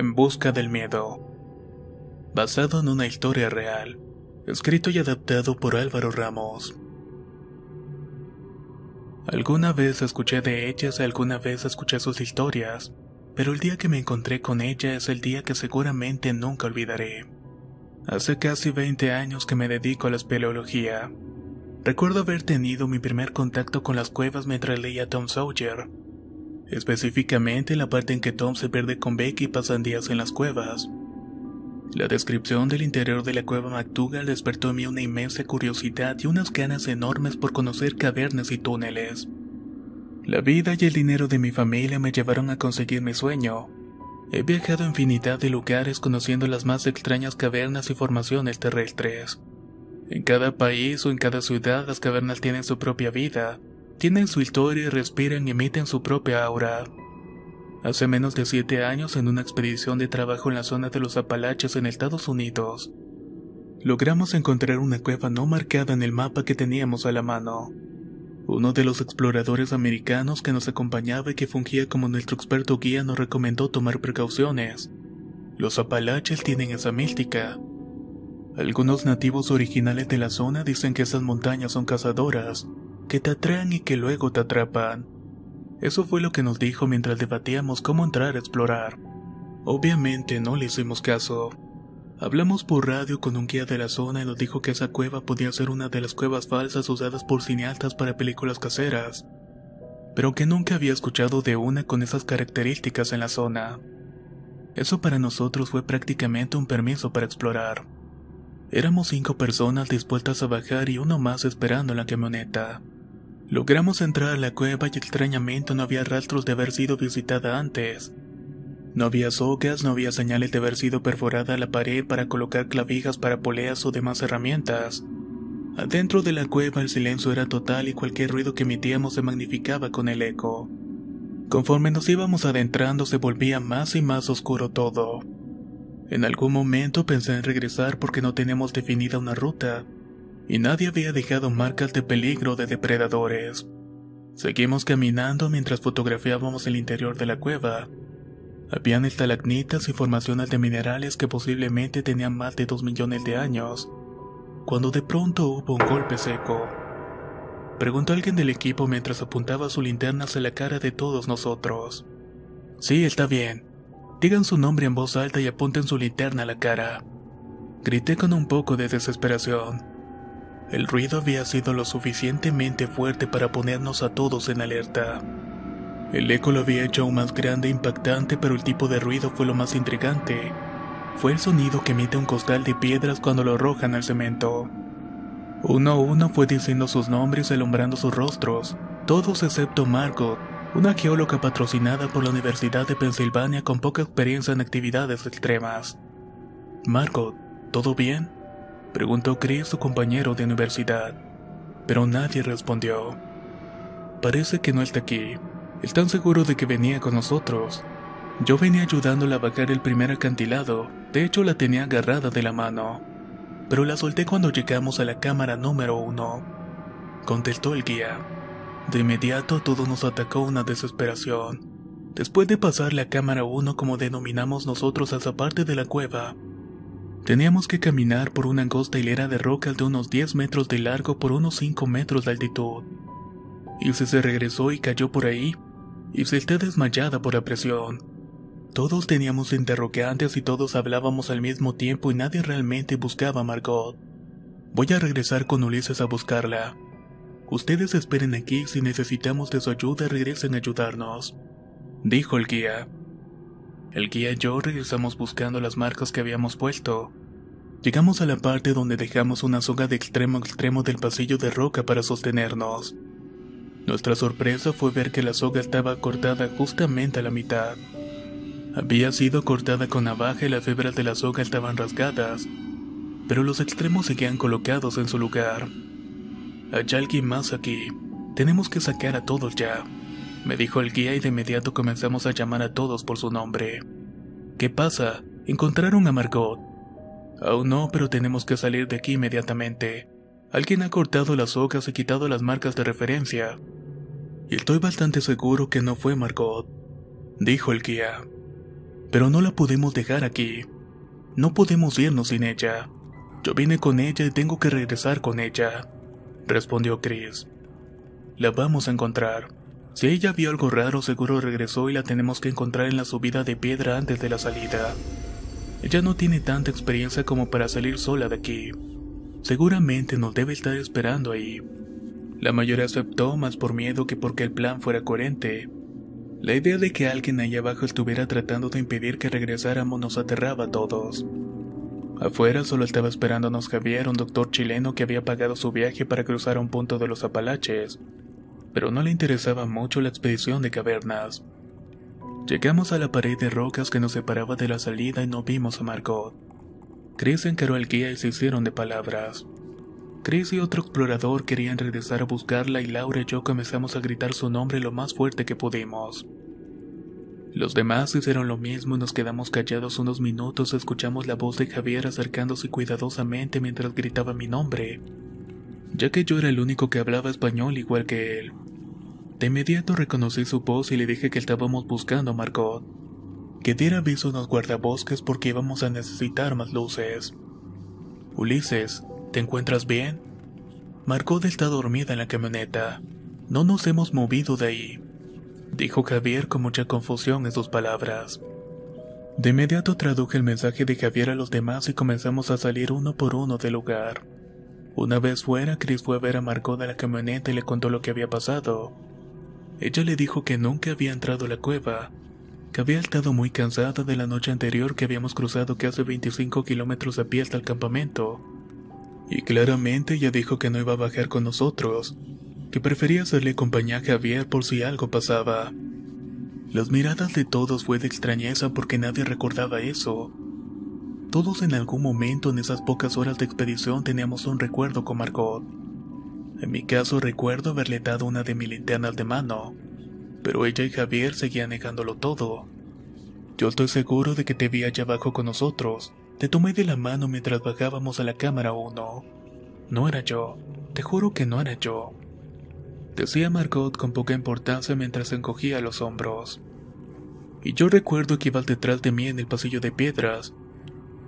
En busca del miedo. Basado en una historia real. Escrito y adaptado por Álvaro Ramos. Alguna vez escuché de ellas y alguna vez escuché sus historias, pero el día que me encontré con ella es el día que seguramente nunca olvidaré. Hace casi 20 años que me dedico a la espeleología. Recuerdo haber tenido mi primer contacto con las cuevas mientras leía Tom Sawyer. Específicamente la parte en que Tom se pierde con Becky y pasan días en las cuevas. La descripción del interior de la cueva McDougal despertó en mí una inmensa curiosidad y unas ganas enormes por conocer cavernas y túneles. La vida y el dinero de mi familia me llevaron a conseguir mi sueño. He viajado a infinidad de lugares conociendo las más extrañas cavernas y formaciones terrestres. En cada país o en cada ciudad las cavernas tienen su propia vida, tienen su historia y respiran y emiten su propia aura. Hace menos de 7 años, en una expedición de trabajo en la zona de los Apalaches en Estados Unidos, logramos encontrar una cueva no marcada en el mapa que teníamos a la mano. Uno de los exploradores americanos que nos acompañaba y que fungía como nuestro experto guía nos recomendó tomar precauciones. Los Apalaches tienen esa mística. Algunos nativos originales de la zona dicen que esas montañas son cazadoras, que te atraen y que luego te atrapan. Eso fue lo que nos dijo mientras debatíamos cómo entrar a explorar. Obviamente no le hicimos caso. Hablamos por radio con un guía de la zona y nos dijo que esa cueva podía ser una de las cuevas falsas usadas por cineastas para películas caseras, pero que nunca había escuchado de una con esas características en la zona. Eso para nosotros fue prácticamente un permiso para explorar. Éramos 5 personas dispuestas a bajar y uno más esperando en la camioneta. Logramos entrar a la cueva y extrañamente no había rastros de haber sido visitada antes. No había sogas, no había señales de haber sido perforada la pared para colocar clavijas para poleas o demás herramientas. Adentro de la cueva el silencio era total y cualquier ruido que emitíamos se magnificaba con el eco. Conforme nos íbamos adentrando se volvía más y más oscuro todo. En algún momento pensé en regresar porque no teníamos definida una ruta, y nadie había dejado marcas de peligro de depredadores. Seguimos caminando mientras fotografiábamos el interior de la cueva. Habían estalagmitas y formaciones de minerales que posiblemente tenían más de 2 millones de años, cuando de pronto hubo un golpe seco. Preguntó alguien del equipo mientras apuntaba su linterna hacia la cara de todos nosotros. Sí, está bien. Digan su nombre en voz alta y apunten su linterna a la cara. Grité con un poco de desesperación. El ruido había sido lo suficientemente fuerte para ponernos a todos en alerta. El eco lo había hecho aún más grande e impactante, pero el tipo de ruido fue lo más intrigante. Fue el sonido que emite un costal de piedras cuando lo arrojan al cemento. Uno a uno fue diciendo sus nombres y alumbrando sus rostros, todos excepto Margot, una geóloga patrocinada por la Universidad de Pensilvania con poca experiencia en actividades extremas. Margot, ¿todo bien?, preguntó Chris, su compañero de universidad, pero nadie respondió. Parece que no está aquí. ¿Están seguros de que venía con nosotros? Yo venía ayudándola a bajar el primer acantilado, de hecho la tenía agarrada de la mano, pero la solté cuando llegamos a la cámara número 1, contestó el guía. De inmediato a todos nos atacó una desesperación. Después de pasar la cámara 1, como denominamos nosotros a esa parte de la cueva, teníamos que caminar por una angosta hilera de rocas de unos 10 metros de largo por unos 5 metros de altitud. Ilse se regresó y cayó por ahí. Ilse está desmayada por la presión. Todos teníamos interrogantes y todos hablábamos al mismo tiempo y nadie realmente buscaba a Margot. Voy a regresar con Ulises a buscarla. Ustedes esperen aquí, si necesitamos de su ayuda regresen a ayudarnos, dijo el guía. El guía y yo regresamos buscando las marcas que habíamos puesto. Llegamos a la parte donde dejamos una soga de extremo a extremo del pasillo de roca para sostenernos. Nuestra sorpresa fue ver que la soga estaba cortada justamente a la mitad. Había sido cortada con navaja y las fibras de la soga estaban rasgadas, pero los extremos seguían colocados en su lugar. Hay alguien más aquí. Tenemos que sacar a todos ya, me dijo el guía y de inmediato comenzamos a llamar a todos por su nombre. ¿Qué pasa? ¿Encontraron a Margot? Aún no, pero tenemos que salir de aquí inmediatamente. Alguien ha cortado las hojas y quitado las marcas de referencia. Y estoy bastante seguro que no fue Margot, dijo el guía. Pero no la podemos dejar aquí. No podemos irnos sin ella. Yo vine con ella y tengo que regresar con ella, respondió Chris. La vamos a encontrar. Si ella vio algo raro, seguro regresó y la tenemos que encontrar en la subida de piedra antes de la salida. Ella no tiene tanta experiencia como para salir sola de aquí. Seguramente nos debe estar esperando ahí. La mayoría aceptó, más por miedo que porque el plan fuera coherente. La idea de que alguien allá abajo estuviera tratando de impedir que regresáramos nos aterraba a todos. Afuera solo estaba esperándonos Javier, un doctor chileno que había pagado su viaje para cruzar a un punto de los Apalaches, pero no le interesaba mucho la expedición de cavernas. Llegamos a la pared de rocas que nos separaba de la salida y no vimos a Margot. Chris encaró al guía y se hicieron de palabras. Chris y otro explorador querían regresar a buscarla y Laura y yo comenzamos a gritar su nombre lo más fuerte que pudimos. Los demás hicieron lo mismo y nos quedamos callados unos minutos. Escuchamos la voz de Javier acercándose cuidadosamente mientras gritaba mi nombre, ya que yo era el único que hablaba español igual que él. De inmediato reconocí su voz y le dije que estábamos buscando a Margot, que diera aviso a los guardabosques porque íbamos a necesitar más luces. Ulises, ¿te encuentras bien? Margot está dormida en la camioneta. No nos hemos movido de ahí, dijo Javier con mucha confusión en sus palabras. De inmediato traduje el mensaje de Javier a los demás y comenzamos a salir uno por uno del lugar. Una vez fuera, Chris fue a ver a Margot a la camioneta y le contó lo que había pasado. Ella le dijo que nunca había entrado a la cueva, que había estado muy cansada de la noche anterior, que habíamos cruzado casi 25 kilómetros a pie hasta el campamento. Y claramente ella dijo que no iba a bajar con nosotros, que prefería hacerle compañía a Javier por si algo pasaba. Las miradas de todos fue de extrañeza porque nadie recordaba eso. Todos en algún momento en esas pocas horas de expedición teníamos un recuerdo con Margot. En mi caso recuerdo haberle dado una de mis linternas de mano, pero ella y Javier seguían negándolo todo. Yo estoy seguro de que te vi allá abajo con nosotros. Te tomé de la mano mientras bajábamos a la cámara 1. No era yo, te juro que no era yo, decía Margot con poca importancia mientras encogía los hombros. Y yo recuerdo que ibas detrás de mí en el pasillo de piedras.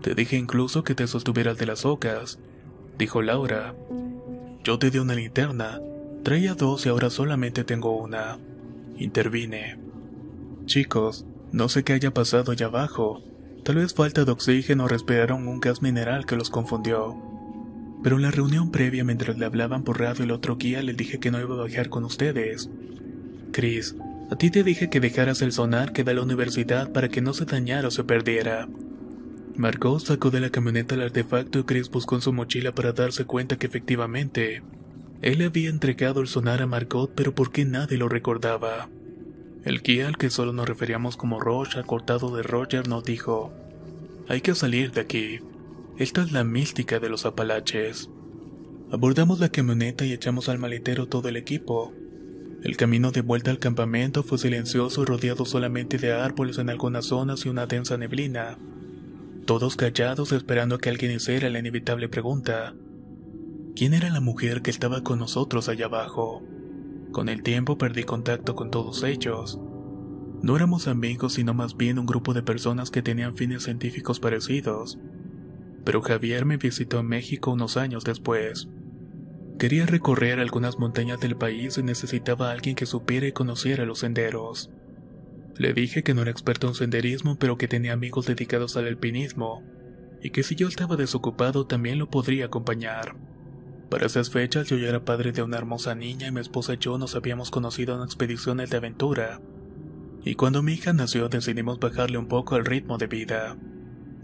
Te dije incluso que te sostuvieras de las hojas, dijo Laura. Yo te di una linterna, traía 2 y ahora solamente tengo una, intervine. Chicos, no sé qué haya pasado allá abajo. Tal vez falta de oxígeno o respiraron un gas mineral que los confundió. Pero en la reunión previa, mientras le hablaban por radio el otro guía, le dije que no iba a bajar con ustedes. Chris, a ti te dije que dejaras el sonar que da la universidad para que no se dañara o se perdiera. Margot sacó de la camioneta el artefacto y Chris buscó en su mochila para darse cuenta que efectivamente él le había entregado el sonar a Margot, pero ¿por qué nadie lo recordaba? El guía, al que solo nos referíamos como Roche, acortado de Roger, nos dijo: hay que salir de aquí. Esta es la mística de los Apalaches. Abordamos la camioneta y echamos al maletero todo el equipo. El camino de vuelta al campamento fue silencioso y rodeado solamente de árboles en algunas zonas y una densa neblina. Todos callados esperando a que alguien hiciera la inevitable pregunta: ¿quién era la mujer que estaba con nosotros allá abajo? Con el tiempo perdí contacto con todos ellos. No éramos amigos, sino más bien un grupo de personas que tenían fines científicos parecidos. Pero Javier me visitó en México unos años después. Quería recorrer algunas montañas del país y necesitaba a alguien que supiera y conociera los senderos. Le dije que no era experto en senderismo, pero que tenía amigos dedicados al alpinismo, y que si yo estaba desocupado también lo podría acompañar. Para esas fechas yo ya era padre de una hermosa niña y mi esposa y yo nos habíamos conocido en expediciones de aventura. Y cuando mi hija nació decidimos bajarle un poco al ritmo de vida.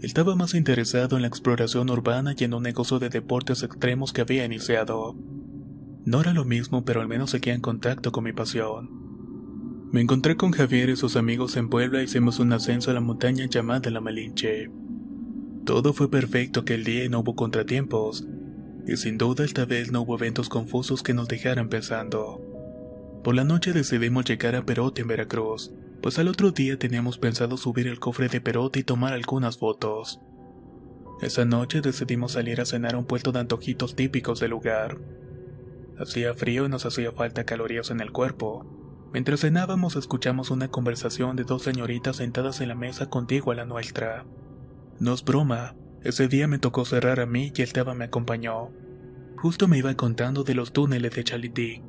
Estaba más interesado en la exploración urbana y en un negocio de deportes extremos que había iniciado. No era lo mismo, pero al menos seguía en contacto con mi pasión. Me encontré con Javier y sus amigos en Puebla e hicimos un ascenso a la montaña llamada La Malinche. Todo fue perfecto aquel día y no hubo contratiempos, y sin duda esta vez no hubo eventos confusos que nos dejaran pensando. Por la noche decidimos llegar a Perote en Veracruz, pues al otro día teníamos pensado subir el cofre de Perote y tomar algunas fotos. Esa noche decidimos salir a cenar a un puesto de antojitos típicos del lugar. Hacía frío y nos hacía falta calorías en el cuerpo. Mientras cenábamos escuchamos una conversación de dos señoritas sentadas en la mesa contigua a la nuestra. No es broma, ese día me tocó cerrar a mí y el Teba me acompañó. Justo me iba contando de los túneles de Chalití.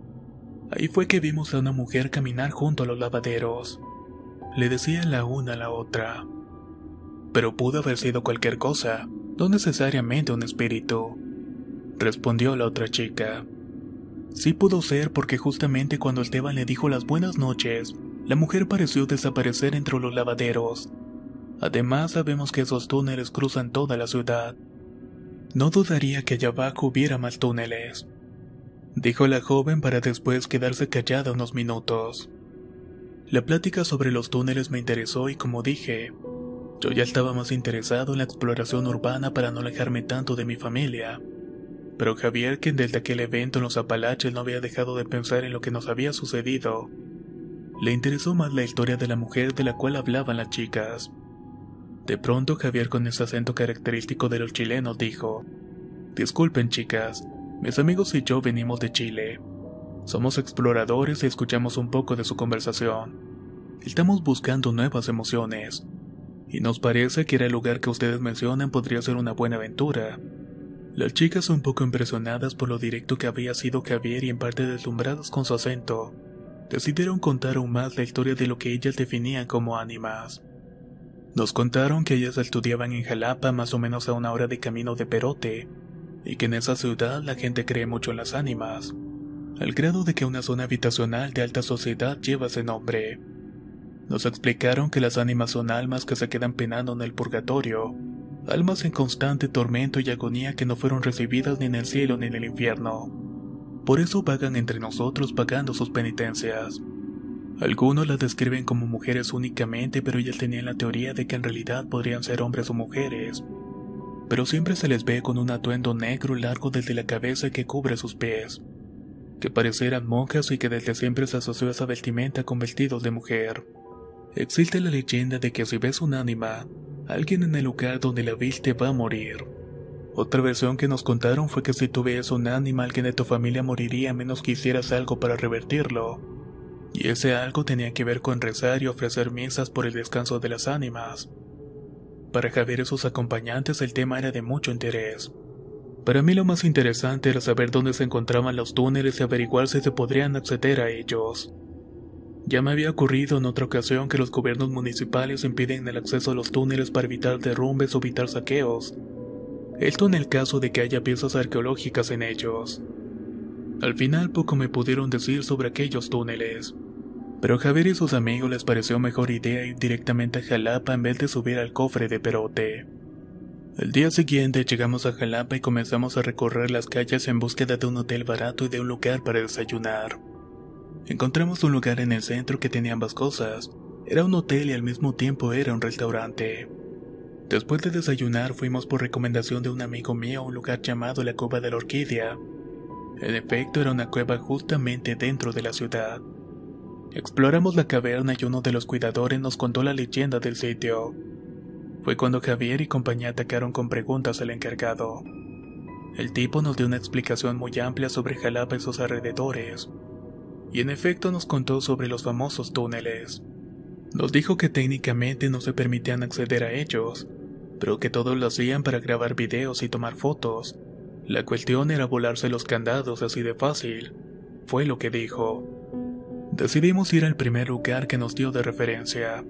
Ahí fue que vimos a una mujer caminar junto a los lavaderos. Le decía la una a la otra. Pero pudo haber sido cualquier cosa, no necesariamente un espíritu, respondió la otra chica. Sí pudo ser porque justamente cuando Esteban le dijo las buenas noches, la mujer pareció desaparecer entre los lavaderos. Además sabemos que esos túneles cruzan toda la ciudad. No dudaría que allá abajo hubiera más túneles, dijo la joven para después quedarse callada unos minutos. La plática sobre los túneles me interesó y como dije, yo ya estaba más interesado en la exploración urbana para no alejarme tanto de mi familia. Pero Javier, quien desde aquel evento en los Apalaches no había dejado de pensar en lo que nos había sucedido, le interesó más la historia de la mujer de la cual hablaban las chicas. De pronto Javier, con ese acento característico de los chilenos, dijo: disculpen chicas, mis amigos y yo venimos de Chile. Somos exploradores y escuchamos un poco de su conversación. Estamos buscando nuevas emociones, y nos parece que ir al lugar que ustedes mencionan podría ser una buena aventura. Las chicas, un poco impresionadas por lo directo que había sido Javier y en parte deslumbradas con su acento, decidieron contar aún más la historia de lo que ellas definían como ánimas. Nos contaron que ellas estudiaban en Jalapa, más o menos a 1 hora de camino de Perote, y que en esa ciudad la gente cree mucho en las ánimas, al grado de que una zona habitacional de alta sociedad lleva ese nombre. Nos explicaron que las ánimas son almas que se quedan penando en el purgatorio, almas en constante tormento y agonía que no fueron recibidas ni en el cielo ni en el infierno. Por eso vagan entre nosotros pagando sus penitencias. Algunos las describen como mujeres únicamente, pero ellas tenían la teoría de que en realidad podrían ser hombres o mujeres. Pero siempre se les ve con un atuendo negro largo desde la cabeza que cubre sus pies, que parecieran monjas y que desde siempre se asoció esa vestimenta con vestidos de mujer. Existe la leyenda de que si ves un ánima, alguien en el lugar donde la viste va a morir. Otra versión que nos contaron fue que si tú ves un ánima, alguien de tu familia moriría a menos que hicieras algo para revertirlo. Y ese algo tenía que ver con rezar y ofrecer misas por el descanso de las ánimas. Para Javier y sus acompañantes el tema era de mucho interés. Para mí lo más interesante era saber dónde se encontraban los túneles y averiguar si se podrían acceder a ellos. Ya me había ocurrido en otra ocasión que los gobiernos municipales impiden el acceso a los túneles para evitar derrumbes o evitar saqueos. Esto en el caso de que haya piezas arqueológicas en ellos. Al final poco me pudieron decir sobre aquellos túneles, pero a Javier y sus amigos les pareció mejor idea ir directamente a Jalapa en vez de subir al cofre de Perote. El día siguiente llegamos a Jalapa y comenzamos a recorrer las calles en búsqueda de un hotel barato y de un lugar para desayunar. Encontramos un lugar en el centro que tenía ambas cosas. Era un hotel y al mismo tiempo era un restaurante. Después de desayunar fuimos por recomendación de un amigo mío a un lugar llamado la Cueva de la Orquídea. En efecto, era una cueva justamente dentro de la ciudad. Exploramos la caverna y uno de los cuidadores nos contó la leyenda del sitio. Fue cuando Javier y compañía atacaron con preguntas al encargado. El tipo nos dio una explicación muy amplia sobre Jalapa y sus alrededores. Y en efecto nos contó sobre los famosos túneles. Nos dijo que técnicamente no se permitían acceder a ellos, pero que todos lo hacían para grabar videos y tomar fotos. La cuestión era volarse los candados así de fácil, fue lo que dijo. Decidimos ir al primer lugar que nos dio de referencia.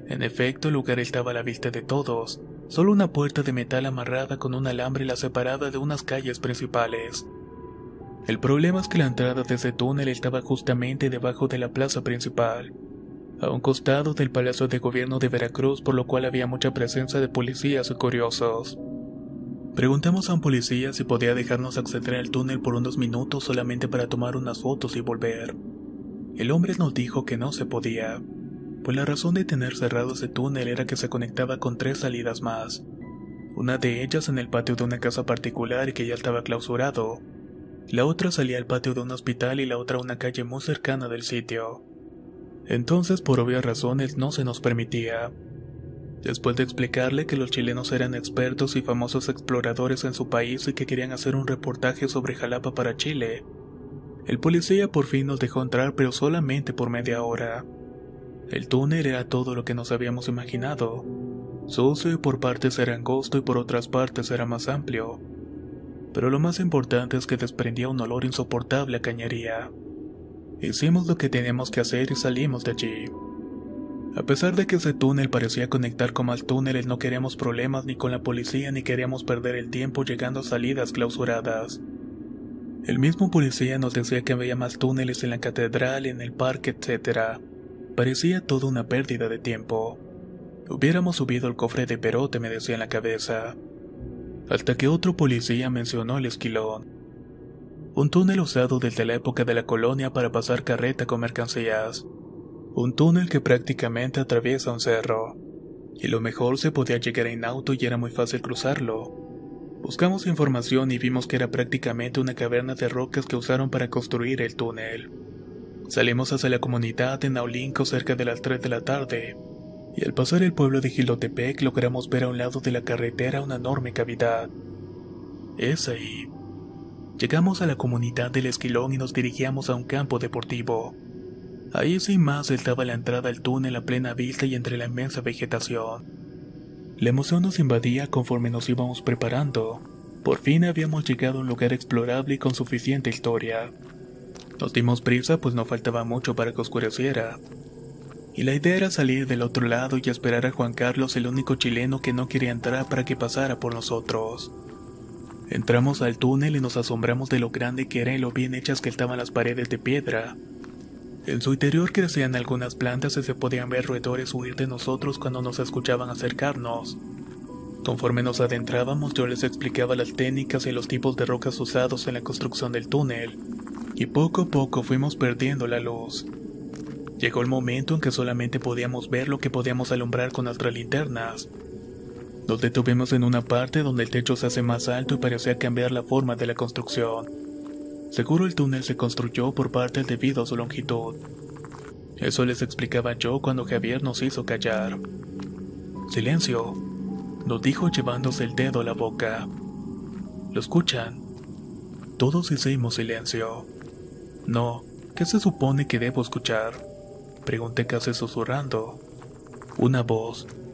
En efecto, el lugar estaba a la vista de todos, solo una puerta de metal amarrada con un alambre la separaba de unas calles principales. El problema es que la entrada de ese túnel estaba justamente debajo de la plaza principal, a un costado del Palacio de Gobierno de Veracruz, por lo cual había mucha presencia de policías y curiosos. Preguntamos a un policía si podía dejarnos acceder al túnel por unos minutos solamente para tomar unas fotos y volver. El hombre nos dijo que no se podía, pues la razón de tener cerrado ese túnel era que se conectaba con 3 salidas más, una de ellas en el patio de una casa particular y que ya estaba clausurado. La otra salía al patio de un hospital y la otra a una calle muy cercana del sitio. Entonces, por obvias razones, no se nos permitía. Después de explicarle que los chilenos eran expertos y famosos exploradores en su país y que querían hacer un reportaje sobre Jalapa para Chile, El policía por fin nos dejó entrar, pero solamente por media hora. El túnel era todo lo que nos habíamos imaginado. Sucio y por partes era angosto y por otras partes era más amplio. Pero lo más importante es que desprendía un olor insoportable a cañería. Hicimos lo que teníamos que hacer y salimos de allí. A pesar de que ese túnel parecía conectar con más túneles, no queríamos problemas ni con la policía ni queríamos perder el tiempo llegando a salidas clausuradas. El mismo policía nos decía que había más túneles en la catedral, en el parque, etc. Parecía toda una pérdida de tiempo. Hubiéramos subido el cofre de Perote, me decía en la cabeza. Hasta que otro policía mencionó el Esquilón. Un túnel usado desde la época de la colonia para pasar carreta con mercancías. Un túnel que prácticamente atraviesa un cerro. Y lo mejor, se podía llegar en auto y era muy fácil cruzarlo. Buscamos información y vimos que era prácticamente una caverna de rocas que usaron para construir el túnel. Salimos hacia la comunidad de Naulinco cerca de las 3 de la tarde. Y al pasar el pueblo de Jilotepec logramos ver a un lado de la carretera una enorme cavidad. Es ahí. Llegamos a la comunidad del Esquilón y nos dirigíamos a un campo deportivo. Ahí sin más estaba la entrada al túnel a plena vista y entre la inmensa vegetación. La emoción nos invadía conforme nos íbamos preparando. Por fin habíamos llegado a un lugar explorable y con suficiente historia. Nos dimos prisa pues no faltaba mucho para que oscureciera. Y la idea era salir del otro lado y esperar a Juan Carlos, el único chileno que no quería entrar, para que pasara por nosotros. Entramos al túnel y nos asombramos de lo grande que era y lo bien hechas que estaban las paredes de piedra. En su interior crecían algunas plantas y se podían ver roedores huir de nosotros cuando nos escuchaban acercarnos. Conforme nos adentrábamos, yo les explicaba las técnicas y los tipos de rocas usados en la construcción del túnel, y poco a poco fuimos perdiendo la luz. Llegó el momento en que solamente podíamos ver lo que podíamos alumbrar con nuestras linternas. Nos detuvimos en una parte donde el techo se hace más alto y parecía cambiar la forma de la construcción. Seguro el túnel se construyó por partes debido a su longitud. Eso les explicaba yo cuando Javier nos hizo callar. «Silencio», nos dijo llevándose el dedo a la boca. «¿Lo escuchan?» Todos hicimos silencio. «No, ¿qué se supone que debo escuchar?», pregunté casi susurrando.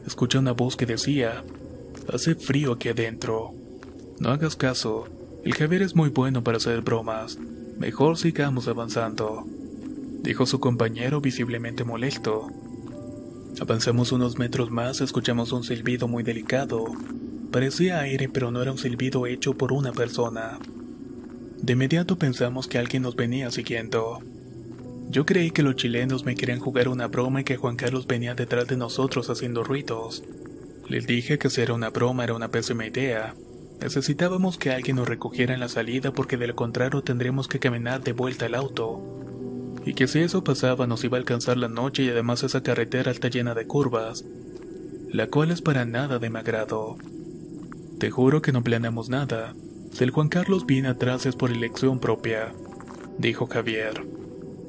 Escuché una voz que decía: «Hace frío aquí adentro. No hagas caso, el Javier es muy bueno para hacer bromas. Mejor sigamos avanzando», dijo su compañero visiblemente molesto. Avanzamos unos metros más, escuchamos un silbido muy delicado. Parecía aire, pero no era un silbido hecho por una persona. De inmediato pensamos que alguien nos venía siguiendo. Yo creí que los chilenos me querían jugar una broma y que Juan Carlos venía detrás de nosotros haciendo ruidos. Les dije que si era una broma era una pésima idea. Necesitábamos que alguien nos recogiera en la salida porque de lo contrario tendríamos que caminar de vuelta al auto. Y que si eso pasaba nos iba a alcanzar la noche y además esa carretera está llena de curvas, la cual es para nada de mi agrado. Te juro que no planeamos nada. Si el Juan Carlos viene atrás es por elección propia, dijo Javier.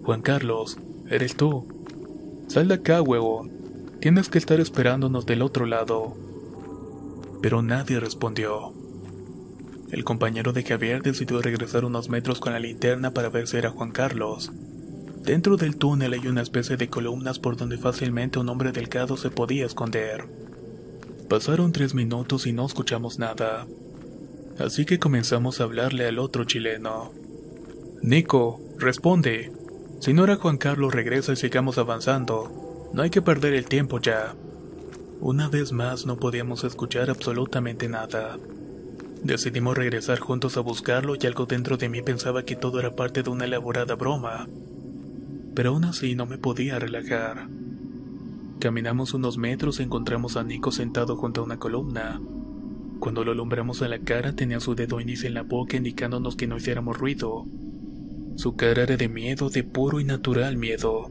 Juan Carlos, eres tú. Sal de acá, huevón. Tienes que estar esperándonos del otro lado. Pero nadie respondió. El compañero de Javier decidió regresar unos metros con la linterna para ver si era Juan Carlos. Dentro del túnel hay una especie de columnas por donde fácilmente un hombre delgado se podía esconder. Pasaron 3 minutos y no escuchamos nada. Así que comenzamos a hablarle al otro chileno. Nico, responde. Si no era Juan Carlos, regresa y sigamos avanzando. No hay que perder el tiempo ya. Una vez más no podíamos escuchar absolutamente nada. Decidimos regresar juntos a buscarlo y algo dentro de mí pensaba que todo era parte de una elaborada broma. Pero aún así no me podía relajar. Caminamos unos metros y encontramos a Nico sentado junto a una columna. Cuando lo alumbramos a la cara tenía su dedo índice en la boca indicándonos que no hiciéramos ruido. Su cara era de miedo, de puro y natural miedo.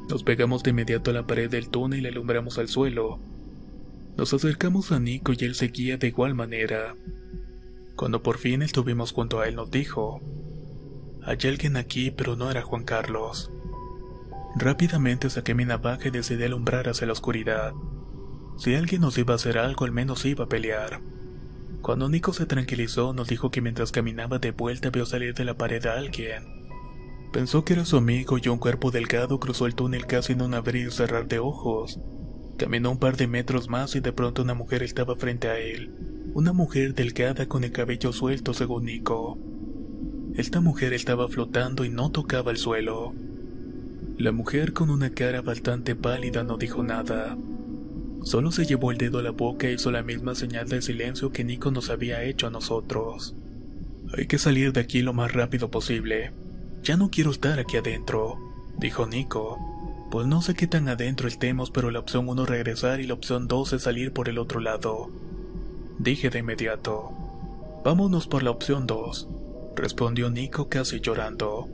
Nos pegamos de inmediato a la pared del túnel y le alumbramos al suelo. Nos acercamos a Nico y él seguía de igual manera. Cuando por fin estuvimos junto a él nos dijo: «Hay alguien aquí, pero no era Juan Carlos». Rápidamente saqué mi navaja y decidí alumbrar hacia la oscuridad. Si alguien nos iba a hacer algo, al menos iba a pelear. Cuando Nico se tranquilizó, nos dijo que mientras caminaba de vuelta vio salir de la pared a alguien. Pensó que era su amigo y un cuerpo delgado cruzó el túnel casi en un abrir y cerrar de ojos. Caminó un par de metros más y de pronto una mujer estaba frente a él. Una mujer delgada con el cabello suelto, según Nico. Esta mujer estaba flotando y no tocaba el suelo. La mujer, con una cara bastante pálida, no dijo nada. Solo se llevó el dedo a la boca e hizo la misma señal de silencio que Nico nos había hecho a nosotros. Hay que salir de aquí lo más rápido posible. Ya no quiero estar aquí adentro, dijo Nico. Pues no sé qué tan adentro estemos, pero la opción 1 es regresar y la opción 2 es salir por el otro lado. Dije de inmediato. Vámonos por la opción 2, respondió Nico casi llorando.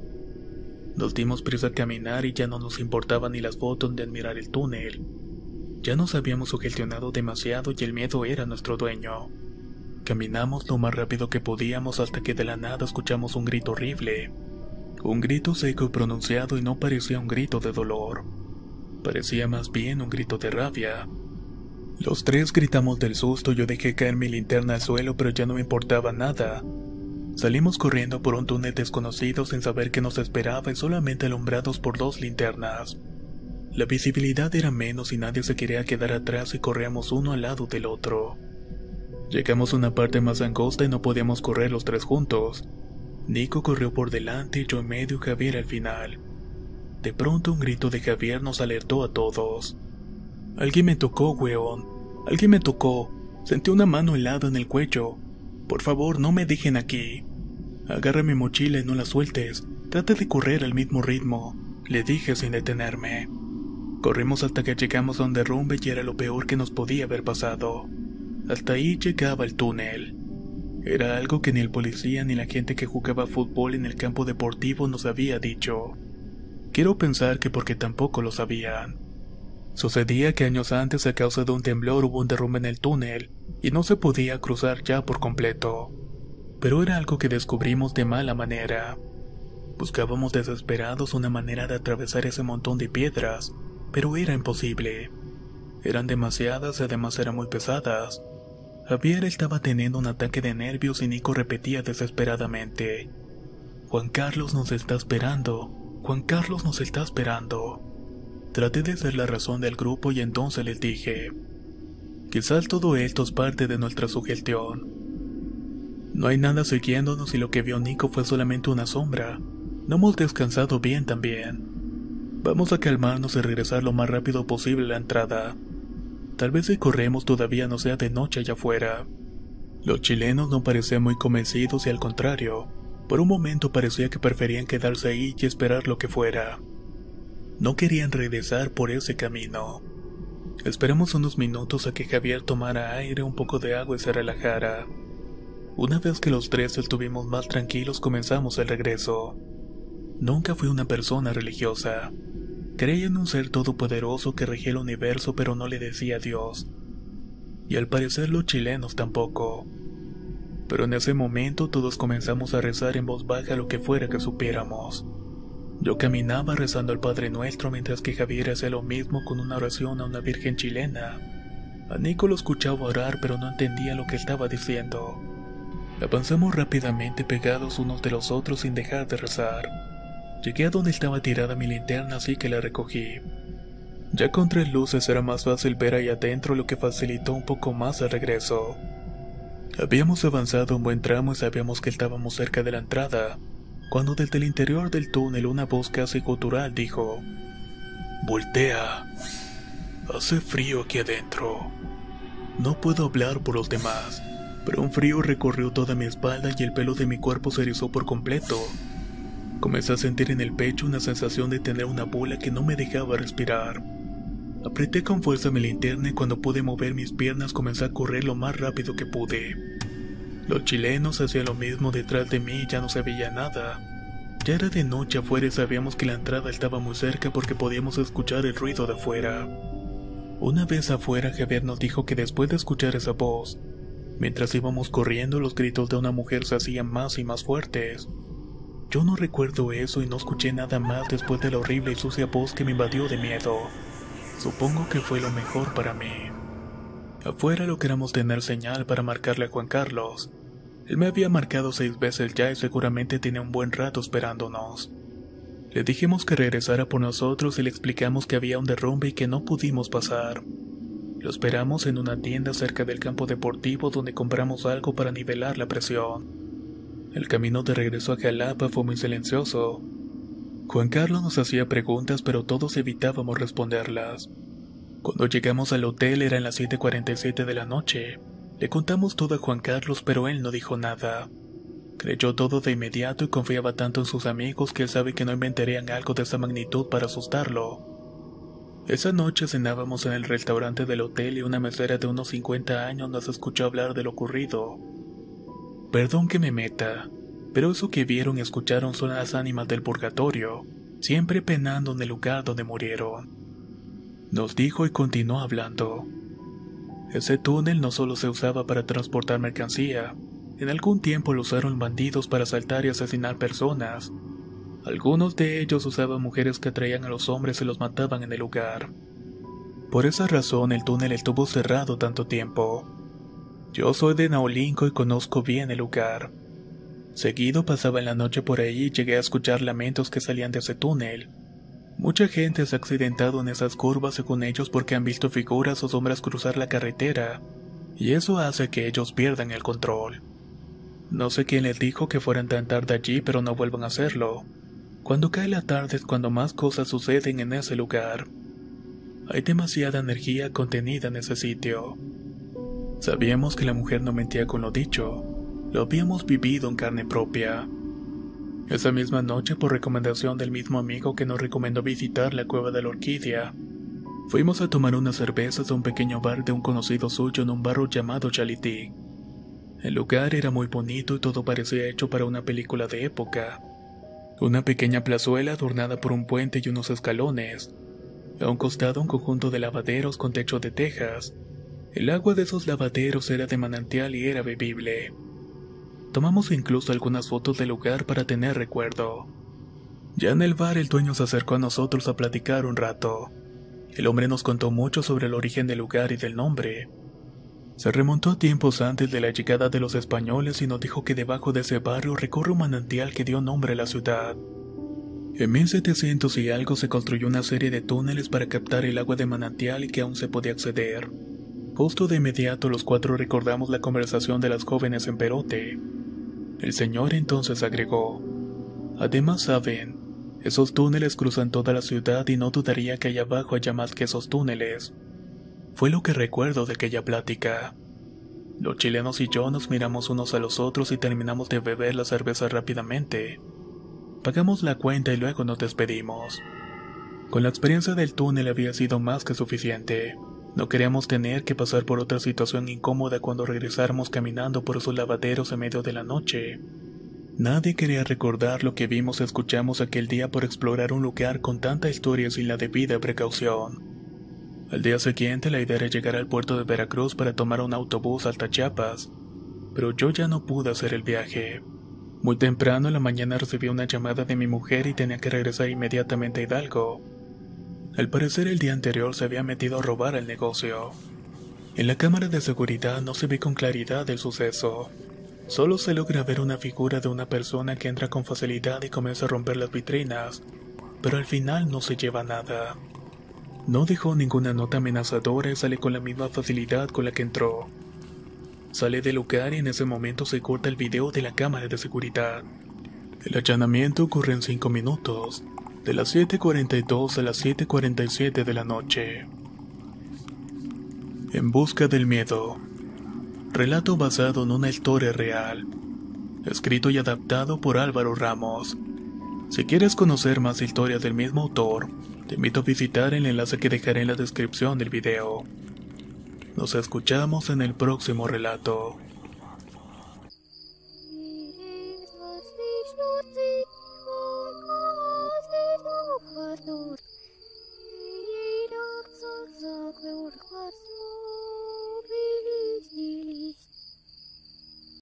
Nos dimos prisa a caminar y ya no nos importaba ni las fotos ni admirar el túnel. Ya nos habíamos sugestionado demasiado y el miedo era nuestro dueño. Caminamos lo más rápido que podíamos hasta que de la nada escuchamos un grito horrible. Un grito seco y pronunciado, y no parecía un grito de dolor. Parecía más bien un grito de rabia. Los tres gritamos del susto. Yo dejé caer mi linterna al suelo, pero ya no me importaba nada. Salimos corriendo por un túnel desconocido sin saber qué nos esperaba y solamente alumbrados por 2 linternas. La visibilidad era menos y nadie se quería quedar atrás y corríamos uno al lado del otro. Llegamos a una parte más angosta y no podíamos correr los 3 juntos. Nico corrió por delante, yo en medio y Javier al final. De pronto un grito de Javier nos alertó a todos. Alguien me tocó, weón. Alguien me tocó. Sentí una mano helada en el cuello. Por favor, no me dejen aquí. Agarra mi mochila y no la sueltes. Trata de correr al mismo ritmo, le dije sin detenerme. Corrimos hasta que llegamos a un derrumbe y era lo peor que nos podía haber pasado. Hasta ahí llegaba el túnel. Era algo que ni el policía ni la gente que jugaba fútbol en el campo deportivo nos había dicho. Quiero pensar que porque tampoco lo sabían. Sucedía que años antes, a causa de un temblor, hubo un derrumbe en el túnel y no se podía cruzar ya por completo. Pero era algo que descubrimos de mala manera. Buscábamos desesperados una manera de atravesar ese montón de piedras, pero era imposible. Eran demasiadas y además eran muy pesadas. Javier estaba teniendo un ataque de nervios y Nico repetía desesperadamente: Juan Carlos nos está esperando, Juan Carlos nos está esperando. Traté de ser la razón del grupo y entonces les dije: quizás todo esto es parte de nuestra sugestión. No hay nada siguiéndonos y lo que vio Nico fue solamente una sombra. No hemos descansado bien también. Vamos a calmarnos y regresar lo más rápido posible a la entrada. Tal vez si corremos todavía no sea de noche allá afuera. Los chilenos no parecían muy convencidos y al contrario, por un momento parecía que preferían quedarse ahí y esperar lo que fuera. No querían regresar por ese camino. Esperamos unos minutos a que Javier tomara aire, un poco de agua y se relajara. Una vez que los 3 estuvimos más tranquilos, comenzamos el regreso. Nunca fui una persona religiosa. Creía en un ser todopoderoso que regía el universo, pero no le decía Dios. Y al parecer los chilenos tampoco. Pero en ese momento todos comenzamos a rezar en voz baja lo que fuera que supiéramos. Yo caminaba rezando al Padre Nuestro mientras que Javier hacía lo mismo con una oración a una virgen chilena. A Nico lo escuchaba orar, pero no entendía lo que estaba diciendo. Avanzamos rápidamente pegados unos de los otros sin dejar de rezar. Llegué a donde estaba tirada mi linterna, así que la recogí. Ya con 3 luces era más fácil ver ahí adentro, lo que facilitó un poco más el regreso. Habíamos avanzado un buen tramo y sabíamos que estábamos cerca de la entrada, cuando desde el interior del túnel una voz casi gutural dijo: voltea. Hace frío aquí adentro. No puedo hablar por los demás, pero un frío recorrió toda mi espalda y el pelo de mi cuerpo se erizó por completo. Comencé a sentir en el pecho una sensación de tener una bola que no me dejaba respirar. Apreté con fuerza mi linterna y cuando pude mover mis piernas comencé a correr lo más rápido que pude. Los chilenos hacían lo mismo detrás de mí y ya no se veía nada. Ya era de noche afuera y sabíamos que la entrada estaba muy cerca porque podíamos escuchar el ruido de afuera. Una vez afuera, Javier nos dijo que después de escuchar esa voz, mientras íbamos corriendo, los gritos de una mujer se hacían más y más fuertes. Yo no recuerdo eso y no escuché nada más después de la horrible y sucia voz que me invadió de miedo. Supongo que fue lo mejor para mí. Afuera logramos tener señal para marcarle a Juan Carlos. Él me había marcado 6 veces ya y seguramente tenía un buen rato esperándonos. Le dijimos que regresara por nosotros y le explicamos que había un derrumbe y que no pudimos pasar. Lo esperamos en una tienda cerca del campo deportivo donde compramos algo para nivelar la presión. El camino de regreso a Jalapa fue muy silencioso. Juan Carlos nos hacía preguntas, pero todos evitábamos responderlas. Cuando llegamos al hotel eran las 7:47 de la noche. Le contamos todo a Juan Carlos, pero él no dijo nada. Creyó todo de inmediato y confiaba tanto en sus amigos que él sabe que no inventarían algo de esa magnitud para asustarlo. Esa noche cenábamos en el restaurante del hotel y una mesera de unos 50 años nos escuchó hablar de lo ocurrido. Perdón que me meta, pero eso que vieron y escucharon son las ánimas del purgatorio, siempre penando en el lugar donde murieron. Nos dijo y continuó hablando. Ese túnel no solo se usaba para transportar mercancía, en algún tiempo lo usaron bandidos para asaltar y asesinar personas. Algunos de ellos usaban mujeres que atraían a los hombres y los mataban en el lugar. Por esa razón el túnel estuvo cerrado tanto tiempo. Yo soy de Naolinco y conozco bien el lugar. Seguido pasaba en la noche por ahí y llegué a escuchar lamentos que salían de ese túnel. Mucha gente se ha accidentado en esas curvas según ellos porque han visto figuras o sombras cruzar la carretera, y eso hace que ellos pierdan el control. No sé quién les dijo que fueran tan tarde allí, pero no vuelvan a hacerlo. Cuando cae la tarde es cuando más cosas suceden en ese lugar. Hay demasiada energía contenida en ese sitio. Sabíamos que la mujer no mentía con lo dicho. Lo habíamos vivido en carne propia. Esa misma noche, por recomendación del mismo amigo que nos recomendó visitar la cueva de la Orquídea, fuimos a tomar unas cervezas a un pequeño bar de un conocido suyo en un barrio llamado Chalití. El lugar era muy bonito y todo parecía hecho para una película de época. Una pequeña plazuela adornada por un puente y unos escalones. A un costado un conjunto de lavaderos con techo de tejas. El agua de esos lavaderos era de manantial y era bebible. Tomamos incluso algunas fotos del lugar para tener recuerdo. Ya en el bar el dueño se acercó a nosotros a platicar un rato. El hombre nos contó mucho sobre el origen del lugar y del nombre. Se remontó a tiempos antes de la llegada de los españoles y nos dijo que debajo de ese barrio recorre un manantial que dio nombre a la ciudad. En 1700 y algo se construyó una serie de túneles para captar el agua de manantial y que aún se podía acceder. Justo de inmediato los cuatro recordamos la conversación de las jóvenes en Perote. El señor entonces agregó: además saben, esos túneles cruzan toda la ciudad y no dudaría que allá abajo haya más que esos túneles. Fue lo que recuerdo de aquella plática. Los chilenos y yo nos miramos unos a los otros y terminamos de beber la cerveza rápidamente. Pagamos la cuenta y luego nos despedimos. Con la experiencia del túnel había sido más que suficiente. No queríamos tener que pasar por otra situación incómoda cuando regresáramos caminando por esos lavaderos en medio de la noche. Nadie quería recordar lo que vimos o escuchamos aquel día por explorar un lugar con tanta historia sin la debida precaución. Al día siguiente la idea era llegar al puerto de Veracruz para tomar un autobús hasta Chiapas, pero yo ya no pude hacer el viaje. Muy temprano en la mañana recibí una llamada de mi mujer y tenía que regresar inmediatamente a Hidalgo. Al parecer el día anterior se había metido a robar el negocio. En la cámara de seguridad no se ve con claridad el suceso. Solo se logra ver una figura de una persona que entra con facilidad y comienza a romper las vitrinas, pero al final no se lleva nada. No dejó ninguna nota amenazadora y sale con la misma facilidad con la que entró. Sale del lugar y en ese momento se corta el video de la cámara de seguridad. El allanamiento ocurre en 5 minutos, de las 7:42 a las 7:47 de la noche. En busca del miedo. Relato basado en una historia real. Escrito y adaptado por Álvaro Ramos. Si quieres conocer más historias del mismo autor, te invito a visitar el enlace que dejaré en la descripción del video. Nos escuchamos en el próximo relato.